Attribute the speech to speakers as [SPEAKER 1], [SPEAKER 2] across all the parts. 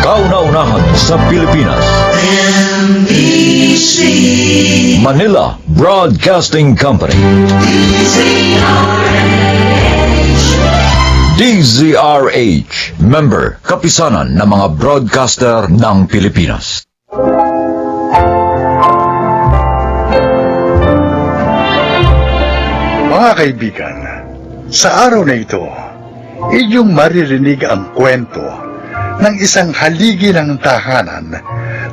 [SPEAKER 1] Kauna-unahan sa Pilipinas.
[SPEAKER 2] NBC
[SPEAKER 1] Manila Broadcasting Company. DZRH, member, kapisanan ng mga broadcaster ng Pilipinas.
[SPEAKER 3] Mga kaibigan, sa araw na ito, inyong maririnig ang kwento ng isang haligi ng tahanan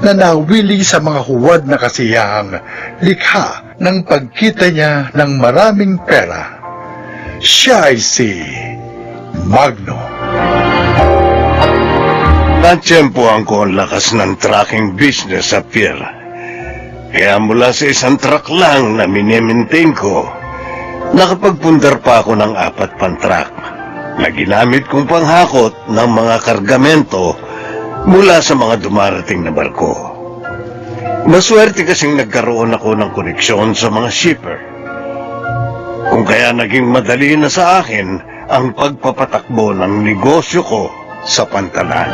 [SPEAKER 3] na nawili sa mga huwad na kasiyahang likha ng pagkita niya ng maraming pera. Siya ay si Magno.
[SPEAKER 4] Natsyempohan ko ang lakas ng trucking business sa pier. Kaya mula sa isang truck lang na minimaintain ko, nakapagpundar pa ako ng 4 pang-truck na ginamit kong panghakot ng mga kargamento mula sa mga dumarating na barko. Maswerte kasing nagkaroon ako ng koneksyon sa mga shipper. Kung kaya naging madali na sa akin ang pagpapatakbo ng negosyo ko sa pantalan.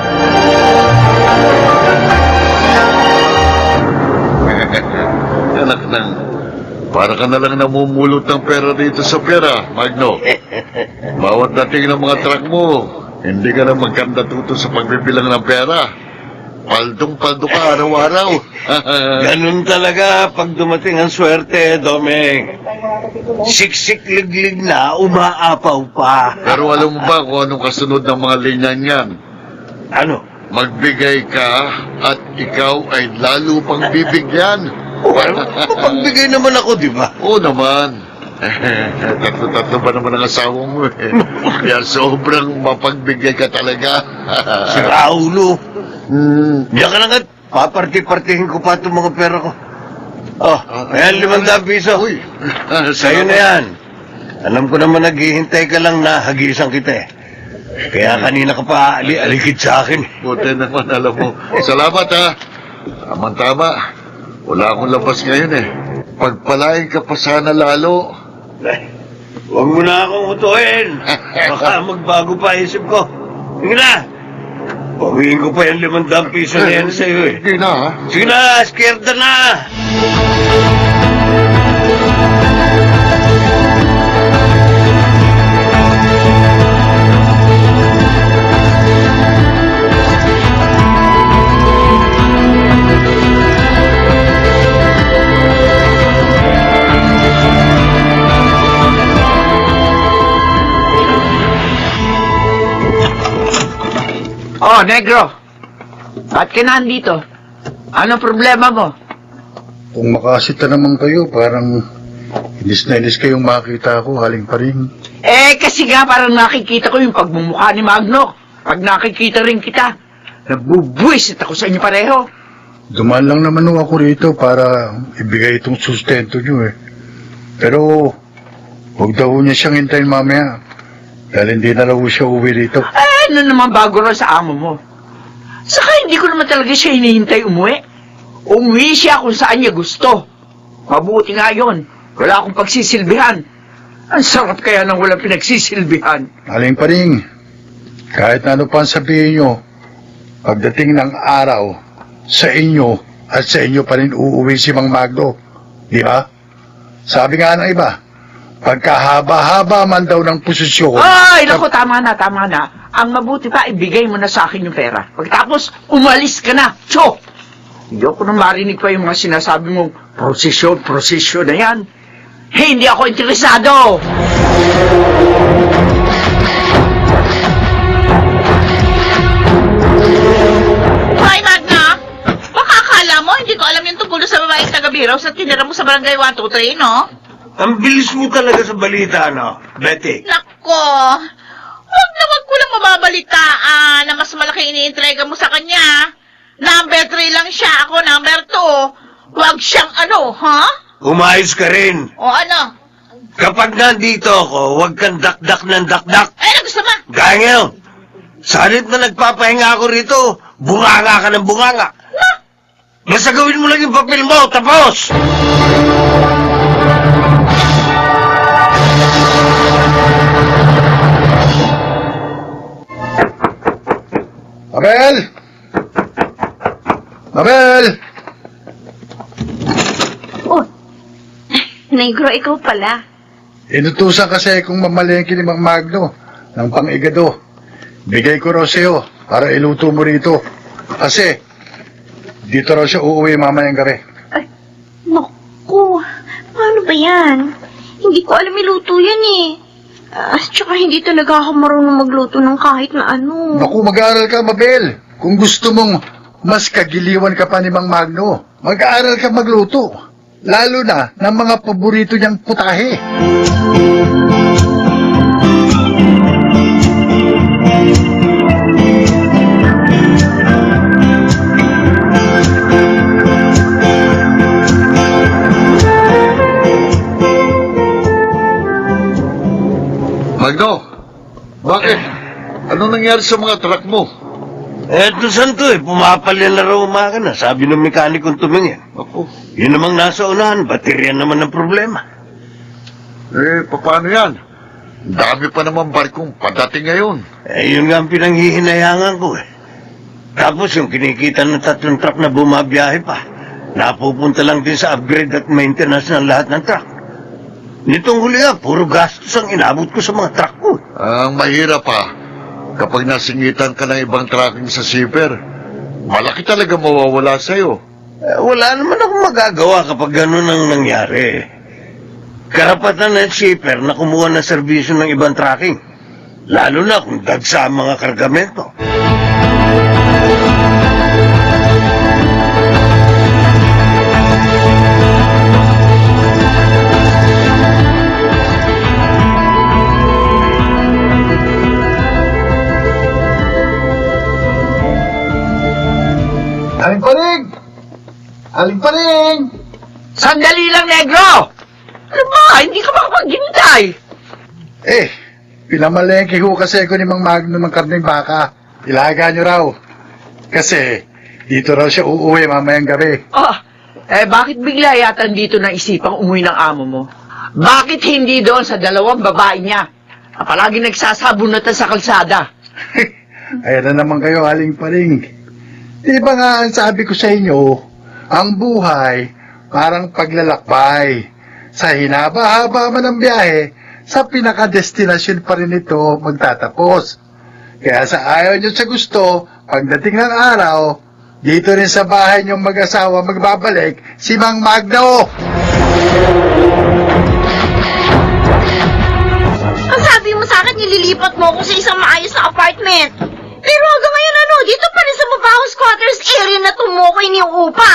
[SPEAKER 5] Anak nang, para ka na lang namumulot ng pera dito sa pera, Magno. Bawat dating ng mga truck mo, hindi ka na magkandatuto sa pagbibilang ng pera. Paldong-paldo ka araw-araw.
[SPEAKER 4] Ganun talaga pag dumating ang swerte, Domeng. Siksik-liglig na, umaapaw pa.
[SPEAKER 5] Pero alam mo ba kung anong kasunod ng mga linya niyan?
[SPEAKER 4] Ano?
[SPEAKER 5] Magbigay ka at ikaw ay lalo pang bibigyan.
[SPEAKER 4] Mapagbigay naman ako, di ba?
[SPEAKER 5] Oo naman. Tatlo-tatlo ba naman ang asawa mo eh? Kaya sobrang mapagbigay ka talaga.
[SPEAKER 4] Si Raulo. Diyan ka na nga, paparti-partihin ko pa itong mga pera ko. Oh, ayan, 500 piso.
[SPEAKER 5] Uy.
[SPEAKER 4] Sa'yo na yan. Alam ko naman naghihintay ka lang na hagisan kita eh. Kaya kanina ka pa alikid sa akin.
[SPEAKER 5] Buti naman, alam mo. Salamat ha. Tama-tama. Wala akong labas ngayon eh. Pagpalain ka pa sana lalo.
[SPEAKER 4] Huwag mo na akong utuhin. Baka magbago pa isip ko. Sige na. Pawiin ko pa yung 500 piso na yan sa'yo eh.
[SPEAKER 5] Hindi na ha.
[SPEAKER 4] Sige na, scared na.
[SPEAKER 6] Oh, negro. Ba't ka nandito? Ano problema mo?
[SPEAKER 3] Kung makasita naman kayo, parang inis na inis kayong makita ako, haling pa rin.
[SPEAKER 6] Eh, kasi nga parang nakikita ko yung pagmumukha ni Magno. Pag nakikita rin kita, nabubuisit ako sa inyo pareho.
[SPEAKER 3] Dumaan lang naman ako rito para ibigay itong sustento nyo eh. Pero, huwag daw niya siyang hintayin mamaya. Dahil hindi na raw siya uwi dito.
[SPEAKER 6] Ano naman bago rin sa amo mo? Saka hindi ko naman talaga siya hinihintay umuwi. Umuwi siya kung saan niya gusto. Mabuti nga yun. Wala akong pagsisilbihan. Ang sarap kaya nang walang pinagsisilbihan.
[SPEAKER 3] Haling pa rin. Kahit na ano pa ang sabihin nyo, pagdating ng araw, sa inyo at sa inyo pa rin uuwi si Mang Magno. Di ba? Sabi nga ng iba, pagkahaba-haba man daw ng posisyon.
[SPEAKER 6] Ay, naku, tama na, tama na. Ang mabuti pa, ibigay mo na sa akin yung pera. Pagkatapos, umalis ka na. Cho! Hindi ako nang marinig pa yung mga sinasabi mong prosesyon na yan. Hindi ako interesado!
[SPEAKER 7] Hoy, Magna! Baka akala mo, hindi ko alam yung tungkol sa babaeng taga-Biraw sa tinira mo sa barangay 123, no?
[SPEAKER 4] Ang bilis mo talaga sa balita, no, Betty?
[SPEAKER 7] Nako! Wag ko lang mababalitaan na mas malaki iniintrega mo sa kanya. Number 3 lang siya, ako number 2. Wag siyang ano, ha?
[SPEAKER 4] Umayos ka rin.
[SPEAKER 7] O ano?
[SPEAKER 4] Kapag nandito ako, huwag kang dakdak ng dakdak.
[SPEAKER 7] Ano gusto mo?
[SPEAKER 4] Gangel, salit na nagpapahinga ako rito, bunganga ka ng bunganga. Basta gawin mo lang yung papel mo, tapos!
[SPEAKER 3] Mabel! Mabel!
[SPEAKER 2] Oh, Negro, ikaw pala.
[SPEAKER 3] Inutusan kasi kung mamalengke ni Mang Magno ng pang-igado. Bigay ko raw sa'yo para iluto mo rito. Kasi dito raw siya uuwi mamayang gabi.
[SPEAKER 2] Ay, naku, paano ba yan? Hindi ko alam iluto yan eh. Tsaka hindi talaga ako marunong magluto ng kahit na ano.
[SPEAKER 3] Naku, mag-aaral ka, Mabel. Kung gusto mong mas kagiliwan ka pa ni Mang Magno, mag-aaral ka magluto. Lalo na ng mga paborito niyang putahe.
[SPEAKER 5] Magno, bakit? Anong nangyari sa mga truck mo?
[SPEAKER 4] Eto santo pumapalya na raw umaga na, sabi ng mekanikong tumingin.
[SPEAKER 5] Ako,
[SPEAKER 4] Yun namang nasa unahan, baterya naman ang problema.
[SPEAKER 5] paano yan? Dami pa naman barkong padating ngayon.
[SPEAKER 4] Yun nga ang pinanghihinayangan ko Tapos yung kinikita ng 3 truck na bumabiyahe pa, napupunta lang din sa upgrade at maintenance ng lahat ng truck. Nitong huli puro gastos ang inabot ko sa mga truck ko.
[SPEAKER 5] Ang mahirap pa, kapag nasingitan ka ng ibang tracking sa shipper, malaki talaga mawawala sa'yo.
[SPEAKER 4] Wala naman akong magagawa kapag ganun ang nangyari. Karapatan ng shipper na kumuha ng serbisyo ng ibang tracking. Lalo na kung dagsa ang mga kargamento.
[SPEAKER 3] Aling paring! Aling paring!
[SPEAKER 6] Sandali lang, Negro! Ano ba? Hindi ka makapaghintay.
[SPEAKER 3] Pinamalengke ho kasi ako ni Mang Magno ng karneng baka. Ilaga nyo raw. Kasi dito raw siya uuwi mamayang gabi.
[SPEAKER 6] Bakit bigla yata dito na isipang umuwi ng amo mo? Bakit hindi doon sa 2 babae niya? Palagi nagsasabunatan sa kalsada.
[SPEAKER 3] Ayan na naman kayo, Aling paring. Di ba nga ang sabi ko sa inyo, ang buhay parang paglalakbay. Sa hinaba-haba man ang biyahe, sa pinakadestinasyon pa rin ito magtatapos. Kaya sa ayaw nyo sa gusto, pagdating ng araw, dito rin sa bahay nyong mag-asawa magbabalik si Mang Magno.
[SPEAKER 2] Ang sabi mo sa akin, nililipat mo ako sa isang maayos na apartment. Pero hanggang ngayon dito pa rin sa Mabahong Squatters area na tumukoy ni upa.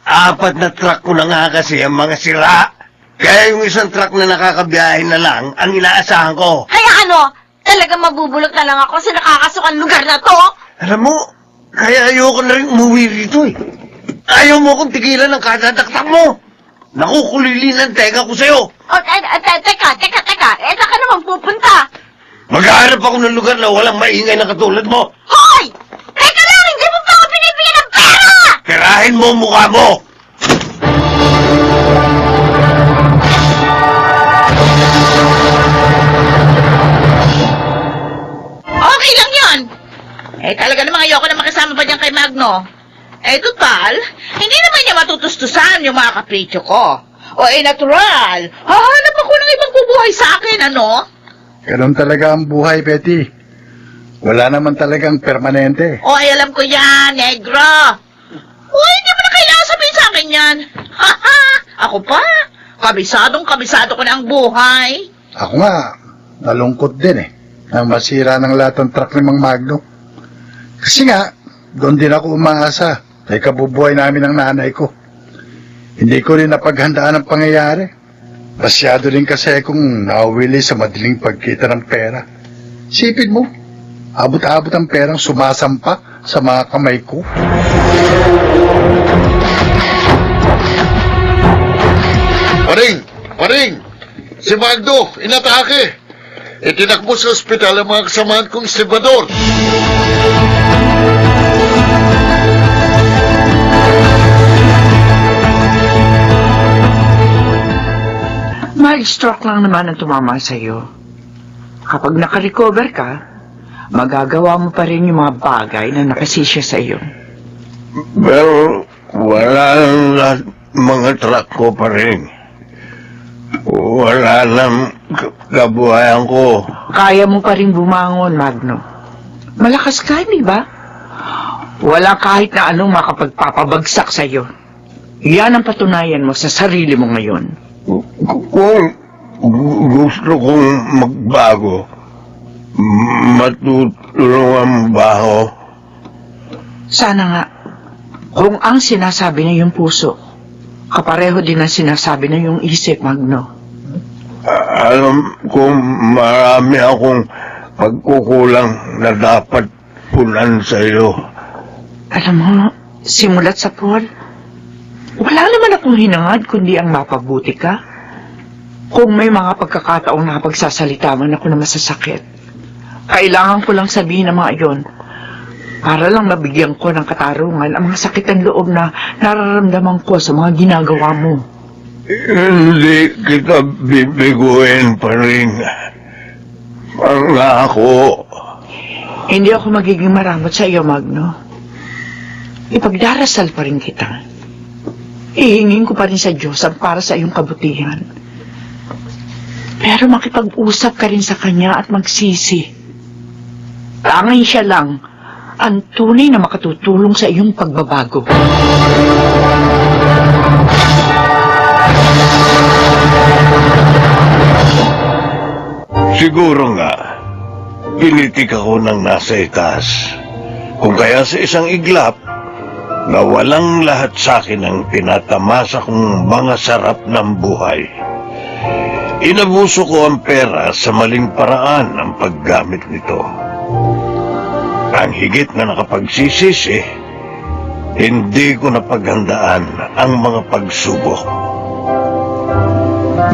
[SPEAKER 4] 4 na truck ko na nga kasi ang mga sira. Kaya yung isang truck na nakakabiyahe na lang ang inaasahan ko.
[SPEAKER 2] Kaya talagang mabubulok na lang ako sa nakakasukan lugar na to.
[SPEAKER 4] Alam mo, kaya ayoko na rin umuwi rito Ayaw mo kong tigilan ng kadadaktak mo. Nakukulili ng tega ko sa'yo.
[SPEAKER 2] Teka. Saan ka naman pupunta?
[SPEAKER 4] Maghahanap ako ng lugar na walang maingay na katulad mo.
[SPEAKER 2] Hoy! Teka lang, hindi mo pa ako binibigyan ng pera!
[SPEAKER 4] Tirahin mo ang mukha mo.
[SPEAKER 7] Okay lang yun. Talaga namang ayoko na makisama pa dyan kay Magno. Total, hindi naman niya matutustusan yung mga kapritsyo ko. Natural. Hahanap ako ng ibang bubuhay sa akin, ano?
[SPEAKER 3] Ganun talaga ang buhay, Betty. Wala naman talagang permanente.
[SPEAKER 7] Alam ko yan, Negro. Hindi mo na kailangan sabihin sa akin yan. Ako pa. Kabisado ko na ang buhay.
[SPEAKER 3] Ako nga, nalungkot din na masira ng lahat ng truck ni Mang Magno. Kasi nga, doon din ako umaasa sa ikabubuhay namin ng nanay ko. Hindi ko rin napaghandaan ang pangyayari. Masyado rin kasi akong nauwili sa madaling pagkita ng pera. Sipin mo, abot-abot ang perang sumasampa sa mga kamay ko.
[SPEAKER 5] Paring! Si Magno, inatake! Itinakbo sa ospital ang mga kasamahan kong estibador.
[SPEAKER 6] Mild stroke lang naman ang tumama sa'yo. Kapag nakarecover ka, magagawa mo pa rin yung mga bagay na nakasisya sa iyo.
[SPEAKER 4] Pero wala nang lahat mga truck ko pa rin. Wala nang kabuhayan ko.
[SPEAKER 6] Kaya mo pa rin bumangon, Magno. Malakas ka, di ba? Wala kahit na anong makapagpapabagsak sa iyo. Yan ang patunayan mo sa sarili mo ngayon.
[SPEAKER 4] Kung gusto kong magbago, matutulungan mo ba ako?
[SPEAKER 6] Sana nga, kung ang sinasabi ng iyong puso, kapareho din ang sinasabi ng iyong isip, Magno.
[SPEAKER 4] Alam kong marami akong pagkukulang na dapat punan sa iyo.
[SPEAKER 6] Alam mo, simulat sa Paul, wala naman akong hinangad kundi ang mapabuti ka. Kung may mga pagkakataong nakapagsasalita man ako na masasakit, kailangan ko lang sabihin ang mga iyon para lang mabigyan ko ng katarungan ang mga sakit ng loob na nararamdaman ko sa mga ginagawa mo.
[SPEAKER 4] Hindi kita bibiguin pa rin. Pangako.
[SPEAKER 6] Hindi ako magiging maramot sa iyo, Magno. Ipagdarasal pa rin kita. Ihingin ko pa rin sa Diyos ang para sa iyong kabutihan. Pero makipag-usap ka rin sa Kanya at magsisi. Tanging siya lang ang tunay na makatutulong sa iyong pagbabago.
[SPEAKER 4] Siguro nga, pinitik ako ng nasa itaas. Kung kaya sa isang iglap, na walang lahat sa akin ang tinatamasa kong mga sarap ng buhay. Inabuso ko ang pera sa maling paraan ang paggamit nito. Ang higit na nakapagsisisi, hindi ko napaghandaan ang mga pagsubok.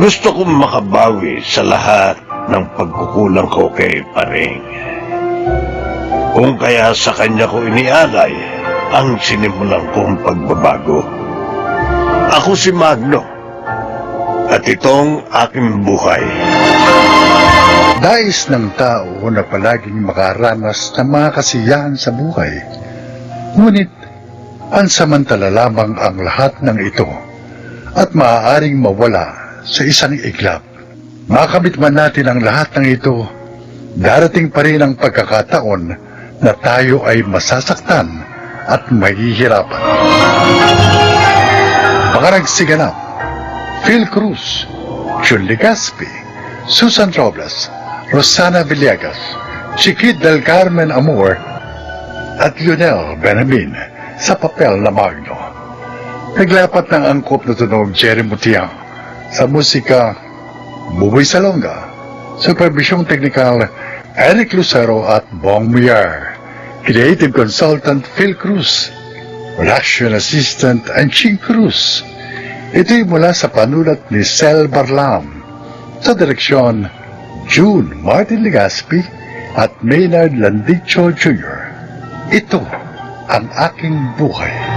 [SPEAKER 4] Gusto kong makabawi sa lahat ng pagkukulang ko kay Paring. Kung kaya sa kanya ko inialay ang sinimulan kong pagbabago. Ako si Magno, at itong aking buhay.
[SPEAKER 3] Nais ng tao na palaging makaranas ng mga kasiyahan sa buhay. Ngunit, pansamantala lamang ang lahat ng ito at maaaring mawala sa isang iglap. Makamit man natin ang lahat ng ito, darating pa rin ang pagkakataon na tayo ay masasaktan at mahihirapan. Mga nagsiganap, Phil Cruz, Jun Legaspi, Susan Robles, Rosana Villegas, Chiquit del Carmen Amor, at Lionel Benamin sa papel na Magno. Naglapat ng angkop na tunog Jerry Mutiang, sa musika Buboy Salonga, supervisyong teknikal Eric Lucero at Bong Muyar, creative consultant Phil Cruz, production assistant Anching Cruz. Ito'y mula sa panulat ni Sel Barlam, sa direksyon June Martin Legaspi at Maynard Landicho Jr. Ito ang aking buhay.